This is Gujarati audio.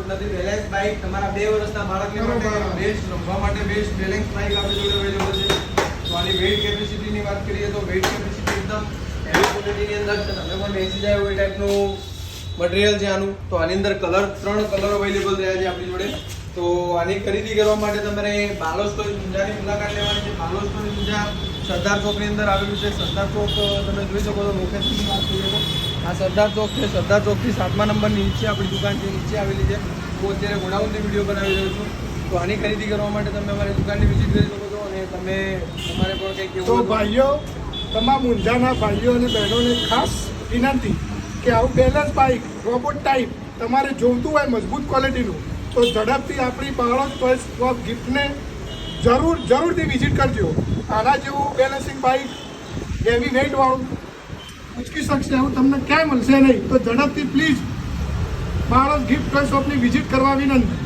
ખોટ નથી. બેલેન્સ બાઇક તમારા 2 વર્ષના બાળકને માટે બેસ્ટ, રમવા માટે બેસ્ટ બેલેન્સ બાઇક આપણી જોડે અવેલેબલ છે. તો આની વેઇટ કેપેસિટીની વાત કરીએ તો વેઇટ કેપેસિટી એકદમ હેવી ક્વોલિટીની અંદર છે. તમે પણ બેસી જાય એવું એ ટાઈપનું મટીરિયલ છે આનું. તો આની અંદર 3 કલર અવેલેબલ રહ્યા છે આપણી જોડે. તો આની ખરીદી કરવા માટે તમારે બાલો સ્ટોરેજ ઊંઝાની મુલાકાત લેવાની છે. બાલો સ્ટોરેજ ઊંઝા સરદાર ચોકની અંદર આવેલું છે. સરદાર ચોક તમે જોઈ શકો છો. લોકેશનની વાત કરીએ તો આ સરદાર ચોક છે. સરદાર ચોકથી 7મા નંબરની નીચે આપણી દુકાન છે, નીચે આવેલી છે. હું અત્યારે ગોડાઉનની વિડીયો બનાવી રહ્યો છું. તો આની ખરીદી કરવા માટે તમે અમારી દુકાનની વિઝિટ કરી શકો છો અને તમે તમારે પણ કંઈક એવું તો ભાઈઓ, તમામ ઊંઝાના ભાઈઓ અને બહેનોને ખાસ વિનંતી કે આવું બેલેન્સ બાઇક રોબોટ ટાઈપ તમારે જોઈતું હોય મજબૂત ક્વોલિટીનું તો ઝડપથી આપણી બાળક ટોયસ શોપ ગિફ્ટને જરૂરથી વિઝિટ કરજો. આના જેવું બેલેન્સિંગ બાઇક હેવી વેઇટવાળું ઉચકી શકશે એવું તમને ક્યાંય મળશે નહીં. તો ઝડપથી પ્લીઝ બાળક ગિફ્ટ ટોય શોપની વિઝિટ કરવા વિનંતી.